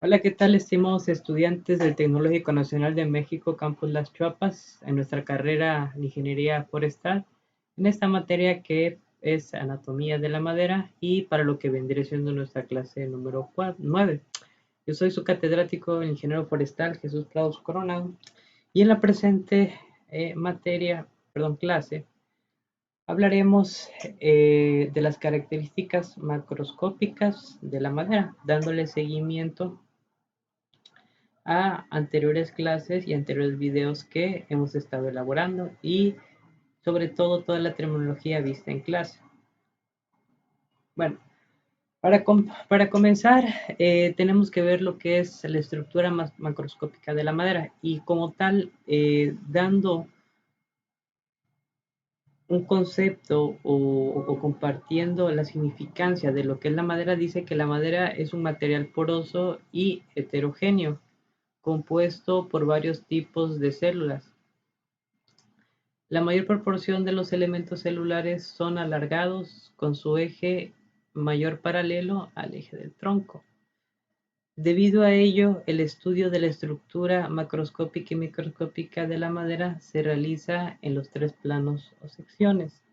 Hola, ¿qué tal, estimados estudiantes del Tecnológico Nacional de México, Campus Las Chuapas, en nuestra carrera de Ingeniería Forestal, en esta materia que es Anatomía de la Madera y para lo que vendría siendo nuestra clase número 9. Yo soy su catedrático, el ingeniero forestal Jesús Claus Coronado, y en la presente clase, hablaremos de las características macroscópicas de la madera, dándole seguimiento a anteriores clases y anteriores videos que hemos estado elaborando y sobre todo toda la terminología vista en clase. Bueno, para comenzar tenemos que ver lo que es la estructura macroscópica de la madera y como tal dando un concepto o compartiendo la significancia de lo que es la madera, dice que la madera es un material poroso y heterogéneo, compuesto por varios tipos de células. La mayor proporción de los elementos celulares son alargados con su eje mayor paralelo al eje del tronco. Debido a ello, el estudio de la estructura macroscópica y microscópica de la madera se realiza en los tres planos o secciones.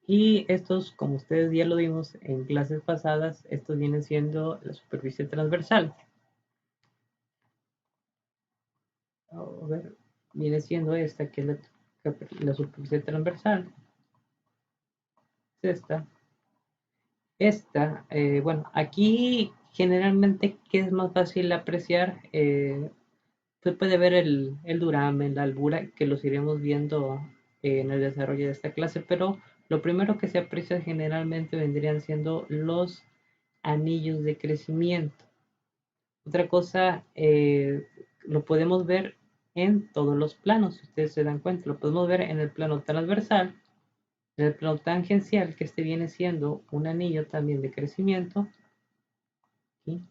Y estos, como ustedes ya lo vimos en clases pasadas, estos vienen siendo la superficie transversal. A ver, viene siendo esta que es la superficie transversal. Es esta. Bueno, aquí generalmente, ¿qué es más fácil apreciar? Se puede ver el duramen, la albura, que los iremos viendo en el desarrollo de esta clase, pero lo primero que se aprecia generalmente vendrían siendo los anillos de crecimiento. Otra cosa, lo podemos ver en todos los planos, si ustedes se dan cuenta, lo podemos ver en el plano transversal, en el plano tangencial, que este viene siendo un anillo también de crecimiento, ¿sí?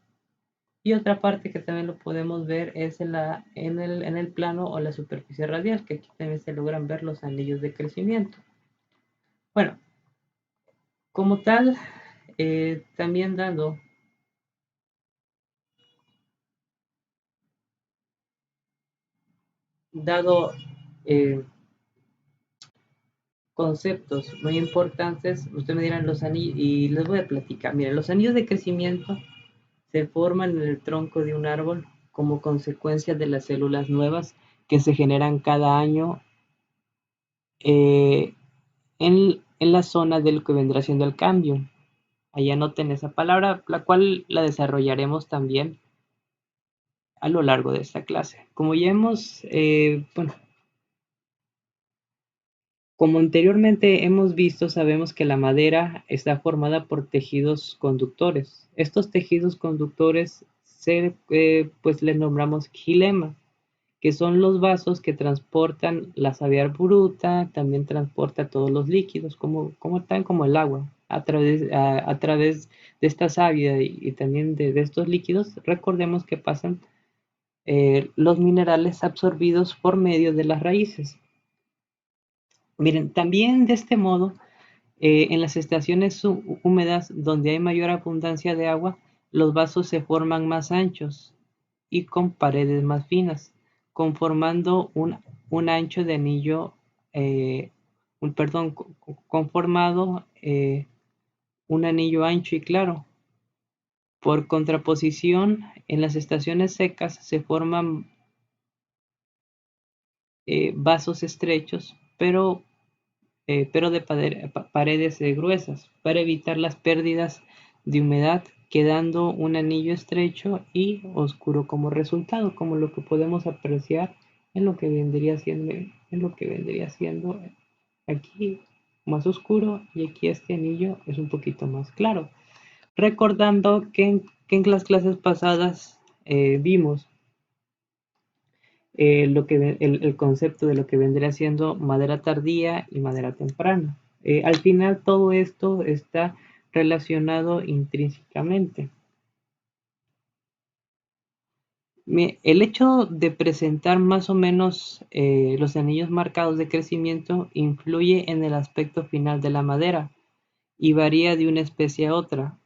Y otra parte que también lo podemos ver es en el plano o la superficie radial, que aquí también se logran ver los anillos de crecimiento. Bueno, como tal, también dado eh, conceptos muy importantes, ustedes me dirán los anillos, y les voy a platicar. Miren, los anillos de crecimiento se forman en el tronco de un árbol como consecuencia de las células nuevas que se generan cada año eh, en la zona de lo que vendrá siendo el cambio. Ahí anoten esa palabra, la cual la desarrollaremos también a lo largo de esta clase. Como ya como anteriormente hemos visto, sabemos que la madera está formada por tejidos conductores. Estos tejidos conductores pues les nombramos xilema, que son los vasos que transportan la savia bruta, también transporta todos los líquidos, como el agua, a través de esta savia y también de estos líquidos. Recordemos que pasan los minerales absorbidos por medio de las raíces. Miren, también de este modo, en las estaciones húmedas donde hay mayor abundancia de agua, los vasos se forman más anchos y con paredes más finas, conformando un ancho de anillo, conformado un anillo ancho y claro. Por contraposición, en las estaciones secas se forman vasos estrechos, pero de paredes gruesas, para evitar las pérdidas de humedad, quedando un anillo estrecho y oscuro como resultado, como lo que podemos apreciar en lo que vendría siendo aquí más oscuro, y aquí este anillo es un poquito más claro. Recordando que en las clases pasadas vimos el concepto de lo que vendría siendo madera tardía y madera temprana. Al final todo esto está relacionado intrínsecamente. El hecho de presentar más o menos los anillos marcados de crecimiento influye en el aspecto final de la madera y varía de una especie a otra.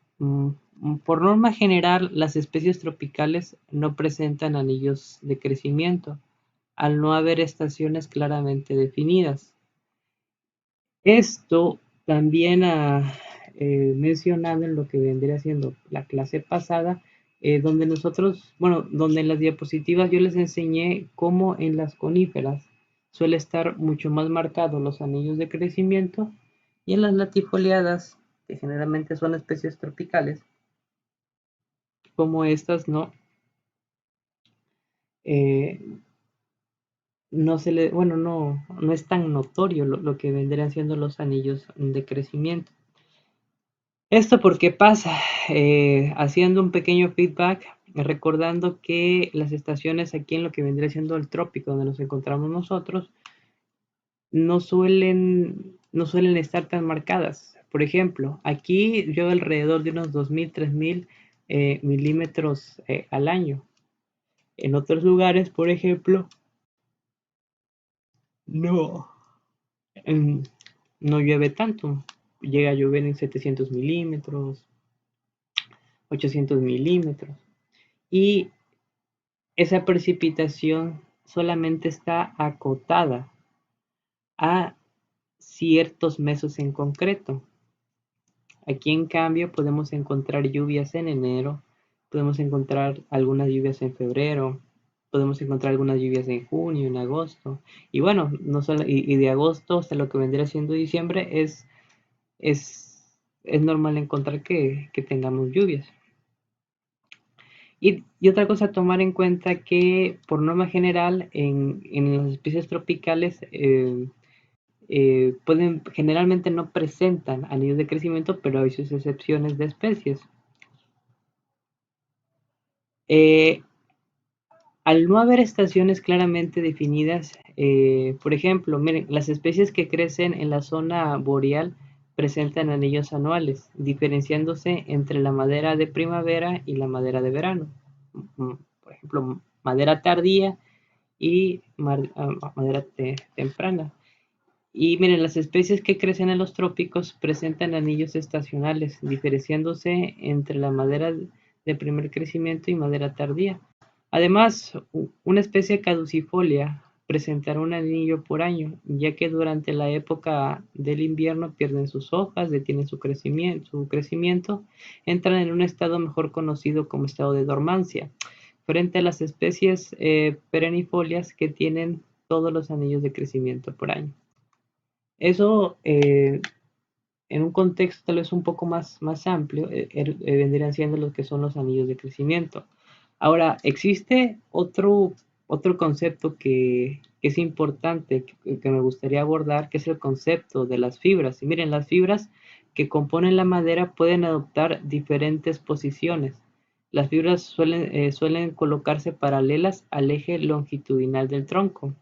Por norma general, las especies tropicales no presentan anillos de crecimiento, al no haber estaciones claramente definidas. Esto también ha mencionado en lo que vendría siendo la clase pasada, donde nosotros, bueno, donde en las diapositivas yo les enseñé cómo en las coníferas suele estar mucho más marcados los anillos de crecimiento y en las latifoliadas, que generalmente son especies tropicales, como estas, eh, no se le, bueno, no es tan notorio lo que vendrían siendo los anillos de crecimiento. ¿Esto por qué pasa? Haciendo un pequeño feedback, recordando que las estaciones aquí en lo que vendría siendo el trópico, donde nos encontramos nosotros, no suelen estar tan marcadas. Por ejemplo, aquí llueve alrededor de unos 2000, 3000 milímetros al año. En otros lugares, por ejemplo, no, em, no llueve tanto. Llega a llover en 700 milímetros, 800 milímetros. Y esa precipitación solamente está acotada a ciertos meses en concreto. Aquí en cambio podemos encontrar lluvias en enero, podemos encontrar algunas lluvias en febrero, podemos encontrar algunas lluvias en junio, en agosto. Y bueno, no solo, y de agosto hasta lo que vendría siendo diciembre es normal encontrar que tengamos lluvias. Y otra cosa a tomar en cuenta que por norma general en las especies tropicales generalmente no presentan anillos de crecimiento, pero hay sus excepciones de especies. Eh, Al no haber estaciones claramente definidas, por ejemplo, miren, las especies que crecen en la zona boreal presentan anillos anuales, diferenciándose entre la madera de primavera y la madera de verano. Por ejemplo, madera tardía y madera temprana. Y miren, las especies que crecen en los trópicos presentan anillos estacionales, diferenciándose entre la madera de primer crecimiento y madera tardía. Además, una especie caducifolia presentará un anillo por año, ya que durante la época del invierno pierden sus hojas, detienen su crecimiento, entran en un estado mejor conocido como estado de dormancia, frente a las especies perennifolias que tienen todos los anillos de crecimiento por año. Eso, en un contexto tal vez un poco más amplio, vendrían siendo los que son los anillos de crecimiento. Ahora, existe otro concepto que es importante, que me gustaría abordar, que es el concepto de las fibras. Y miren, las fibras que componen la madera pueden adoptar diferentes posiciones. Las fibras suelen colocarse paralelas al eje longitudinal del tronco.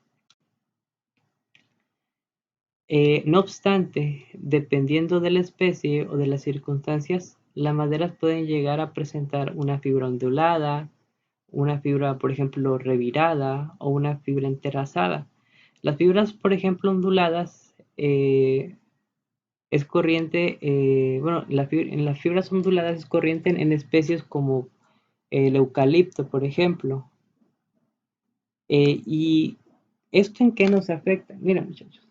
No obstante, dependiendo de la especie o de las circunstancias, las maderas pueden llegar a presentar una fibra ondulada, una fibra, por ejemplo, revirada o una fibra entrelazada. Las fibras, por ejemplo, onduladas, es corriente, bueno, en las fibras onduladas es corriente en especies como el eucalipto, por ejemplo. ¿Y esto en qué nos afecta? Mira, muchachos,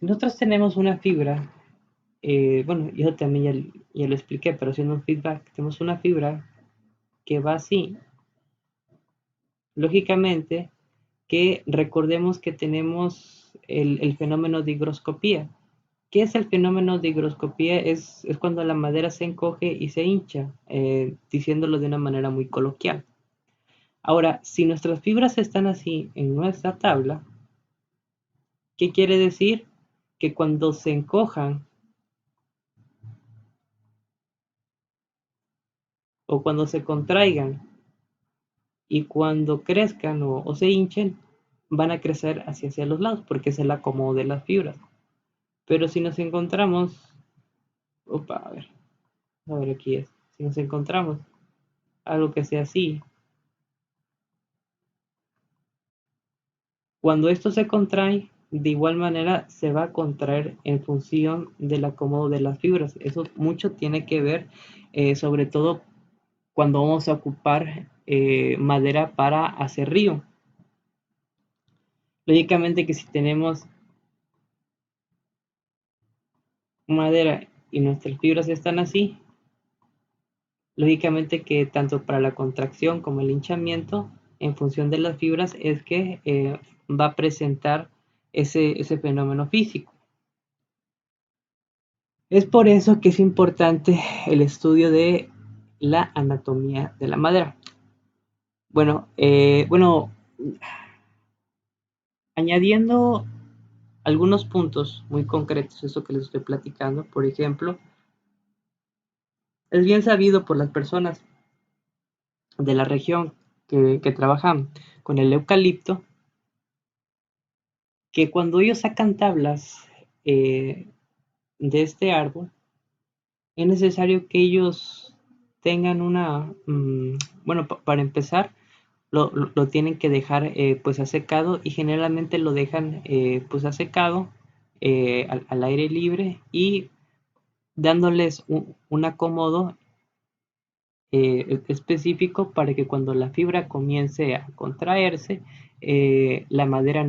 si nosotros tenemos una fibra, bueno, yo también ya lo expliqué, pero haciendo un feedback, tenemos una fibra que va así. Lógicamente, que recordemos que tenemos el fenómeno de higroscopía. ¿Qué es el fenómeno de higroscopía? Es cuando la madera se encoge y se hincha, diciéndolo de una manera muy coloquial. Ahora, si nuestras fibras están así en nuestra tabla, ¿qué quiere decir? Que cuando se encojan o cuando se contraigan y cuando crezcan o se hinchen, van a crecer hacia los lados porque es el acomodo de las fibras. Pero si nos encontramos, opa, a ver aquí es, si nos encontramos algo que sea así, cuando esto se contrae, de igual manera se va a contraer en función del acomodo de las fibras. Eso mucho tiene que ver, sobre todo cuando vamos a ocupar madera para hacer río. Lógicamente que si tenemos madera y nuestras fibras están así, lógicamente que tanto para la contracción como el hinchamiento, en función de las fibras, es que va a presentar ese fenómeno físico. Es por eso que es importante el estudio de la anatomía de la madera. Bueno, añadiendo algunos puntos muy concretos, eso que les estoy platicando, por ejemplo, es bien sabido por las personas de la región que trabajan con el eucalipto, que cuando ellos sacan tablas de este árbol, es necesario que ellos tengan bueno, para empezar, lo tienen que dejar pues a secado y generalmente lo dejan pues a secado al aire libre y dándoles un acomodo específico para que cuando la fibra comience a contraerse, la madera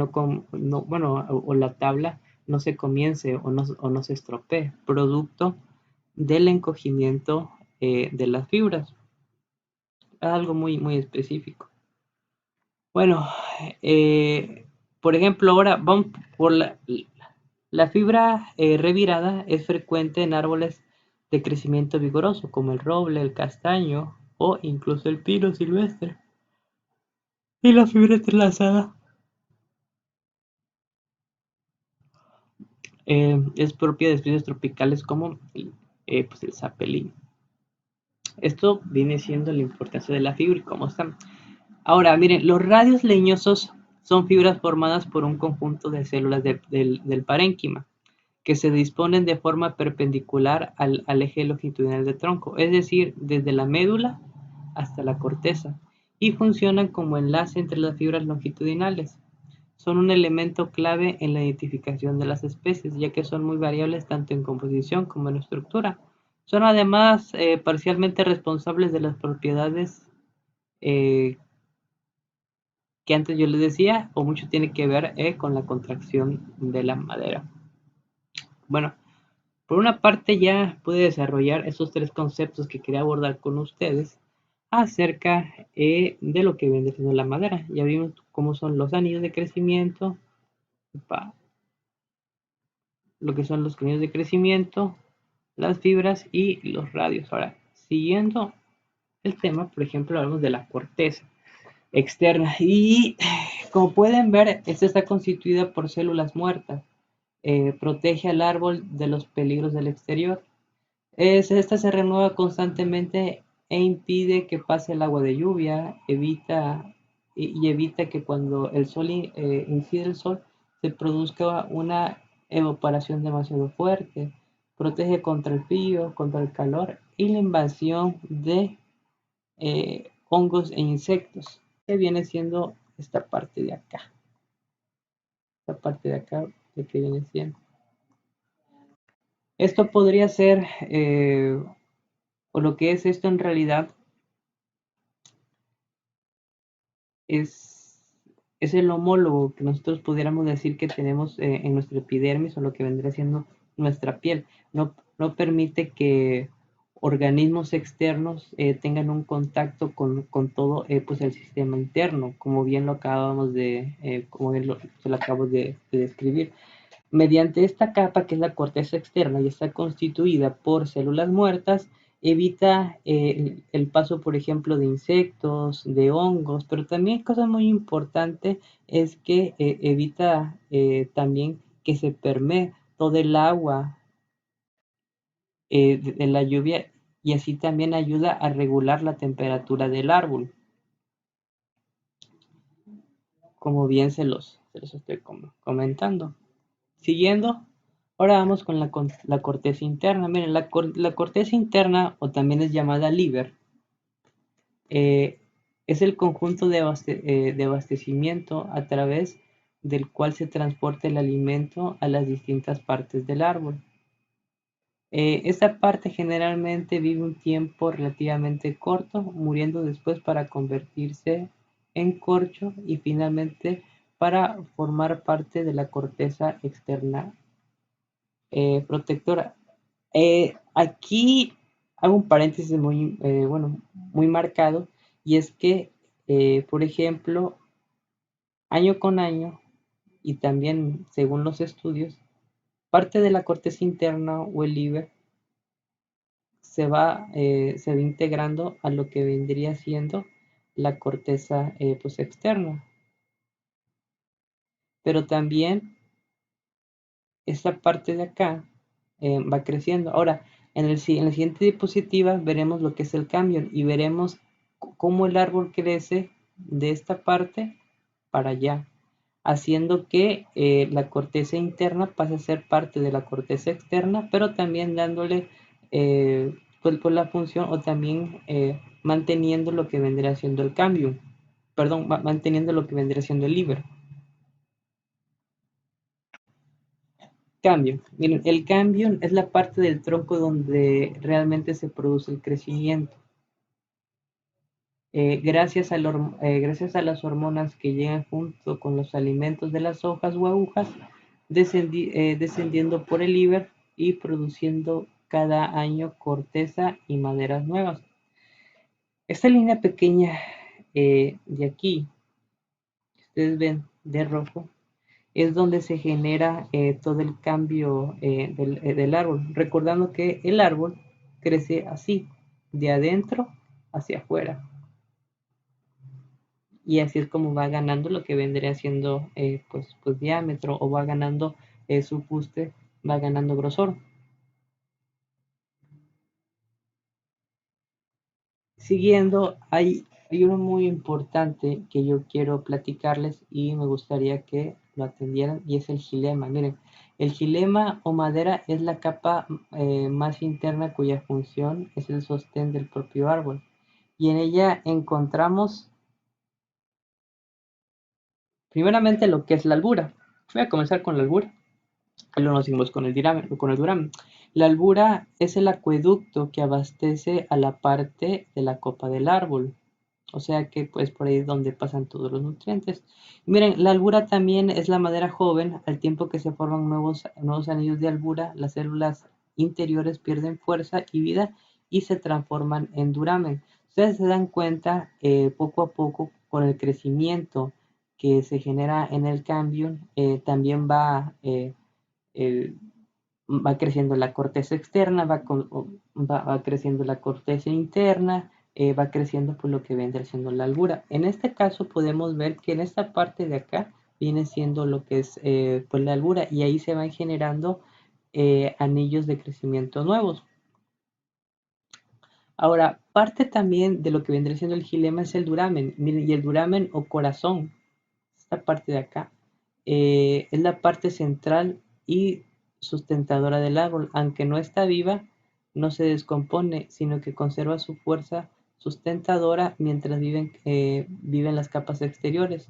bueno, o la tabla no se comience o no se estropee, producto del encogimiento de las fibras. Algo muy, muy específico. Bueno, por ejemplo, ahora vamos por la fibra revirada es frecuente en árboles de crecimiento vigoroso, como el roble, el castaño o incluso el pino silvestre. Y la fibra entrelazada es propia de especies tropicales como pues el sapelín. Esto viene siendo la importancia de la fibra y cómo están. Ahora, miren, los radios leñosos son fibras formadas por un conjunto de células del parénquima que se disponen de forma perpendicular al eje longitudinal del tronco, es decir, desde la médula hasta la corteza, y funcionan como enlace entre las fibras longitudinales. Son un elemento clave en la identificación de las especies, ya que son muy variables tanto en composición como en estructura. Son además parcialmente responsables de las propiedades eh, que antes yo les decía, o mucho tiene que ver con la contracción de la madera. Bueno, por una parte ya pude desarrollar esos tres conceptos que quería abordar con ustedes acerca de lo que viene siendo la madera. Ya vimos cómo son los anillos de crecimiento, lo que son los anillos de crecimiento, las fibras y los radios. Ahora, siguiendo el tema, por ejemplo, hablamos de la corteza externa y como pueden ver, esta está constituida por células muertas. Protege al árbol de los peligros del exterior. Esta se renueva constantemente e impide que pase el agua de lluvia, y evita que cuando el sol incide el sol se produzca una evaporación demasiado fuerte. Protege contra el frío, contra el calor y la invasión de hongos e insectos, que viene siendo esta parte de acá. Esta parte de acá, de que viene siendo. Esto podría ser, o lo que es esto en realidad, es, es el homólogo que nosotros pudiéramos decir que tenemos en nuestra epidermis o lo que vendría siendo nuestra piel. No permite que organismos externos tengan un contacto con todo pues el sistema interno, como bien lo acabamos como bien se lo acabo de describir. Mediante esta capa, que es la corteza externa y está constituida por células muertas, evita el paso, por ejemplo, de insectos, de hongos, pero también cosa muy importante es que evita también que se permee todo el agua de la lluvia y así también ayuda a regular la temperatura del árbol, como bien se los estoy comentando. Siguiendo, ahora vamos con la corteza interna. Miren, la corteza interna, o también es llamada liver, es el conjunto de abastecimiento a través del cual se transporta el alimento a las distintas partes del árbol. Esta parte generalmente vive un tiempo relativamente corto, muriendo después para convertirse en corcho y finalmente para formar parte de la corteza externa protectora. Aquí hago un paréntesis muy, bueno, muy marcado, y es que, por ejemplo, año con año, y también según los estudios, parte de la corteza interna o el liver se va integrando a lo que vendría siendo la corteza pues externa. Pero también esta parte de acá va creciendo. Ahora, en la siguiente diapositiva veremos lo que es el cambio y veremos cómo el árbol crece de esta parte para allá, haciendo que la corteza interna pase a ser parte de la corteza externa, pero también dándole pues la función o también manteniendo lo que vendría siendo el cambio, perdón, manteniendo lo que vendría siendo el liber. Cambio. Miren, el cambio es la parte del tronco donde realmente se produce el crecimiento. Gracias a las hormonas que llegan junto con los alimentos de las hojas o agujas, descendiendo por el íber y produciendo cada año corteza y maderas nuevas. Esta línea pequeña de aquí, que ustedes ven de rojo, es donde se genera todo el cambio del árbol. Recordando que el árbol crece así, de adentro hacia afuera. Y así es como va ganando lo que vendría siendo pues diámetro o va ganando su fuste, va ganando grosor. Siguiendo, hay uno muy importante que yo quiero platicarles y me gustaría que lo atendieran y es el gilema. Miren, el gilema o madera es la capa más interna cuya función es el sostén del propio árbol. Y en ella encontramos primeramente lo que es la albura. Voy a comenzar con la albura. Lo nos seguimos con el duramen. La albura es el acueducto que abastece a la parte de la copa del árbol. O sea que pues por ahí es donde pasan todos los nutrientes. Y miren, la albura también es la madera joven. Al tiempo que se forman nuevos anillos de albura, las células interiores pierden fuerza y vida y se transforman en duramen. Ustedes se dan cuenta poco a poco con el crecimiento que se genera en el cambio, también eh, va creciendo la corteza externa, va creciendo la corteza interna, va creciendo por lo que vendrá siendo la albura. En este caso podemos ver que en esta parte de acá viene siendo lo que es pues la albura y ahí se van generando anillos de crecimiento nuevos. Ahora, parte también de lo que vendría siendo el gilema es el duramen. Miren, y el duramen o corazón, esta parte de acá, es la parte central y sustentadora del árbol. Aunque no está viva, no se descompone, sino que conserva su fuerza sustentadora mientras viven las capas exteriores,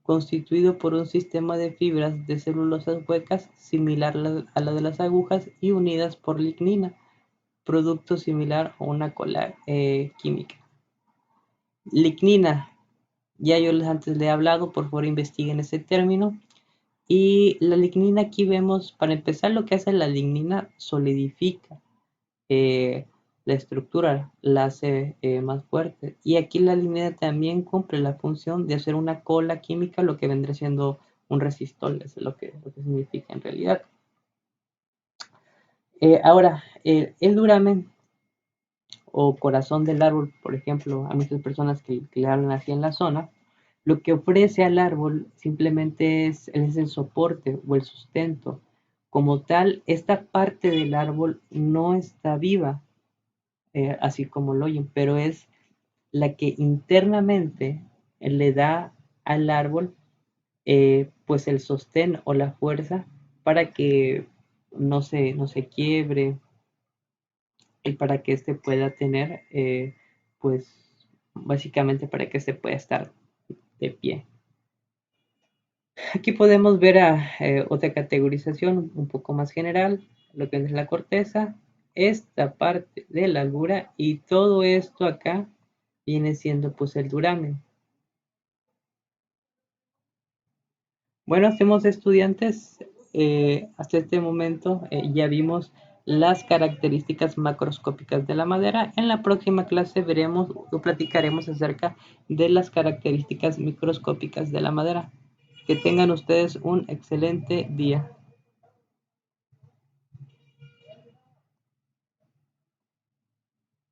constituido por un sistema de fibras de celulosas huecas similar a la de las agujas y unidas por lignina, producto similar a una cola química. Lignina, ya yo antes le he hablado, por favor investiguen ese término. Y la lignina aquí vemos, para empezar, lo que hace la lignina solidifica eh, la estructura, la hace más fuerte. Y aquí la lignina también cumple la función de hacer una cola química, lo que vendría siendo un resistol, es lo que significa en realidad. Ahora, el duramen o corazón del árbol, por ejemplo, a muchas personas que le hablan así en la zona, lo que ofrece al árbol simplemente es el soporte o el sustento. Como tal, esta parte del árbol no está viva, así como lo oyen, pero es la que internamente le da al árbol pues el sostén o la fuerza para que no se quiebre, y para que éste pueda tener, pues básicamente para que éste pueda estar de pie. Aquí podemos ver otra categorización un poco más general, lo que es la corteza, esta parte de la albura y todo esto acá viene siendo pues el duramen. Bueno, hacemos estudiantes, hasta este momento ya vimos las características macroscópicas de la madera. En la próxima clase veremos o platicaremos acerca de las características microscópicas de la madera. Que tengan ustedes un excelente día.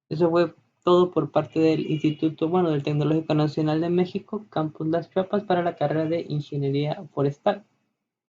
Eso fue todo por parte del Instituto, bueno, del Tecnológico Nacional de México, Campus Las Chuapas, para la carrera de Ingeniería Forestal.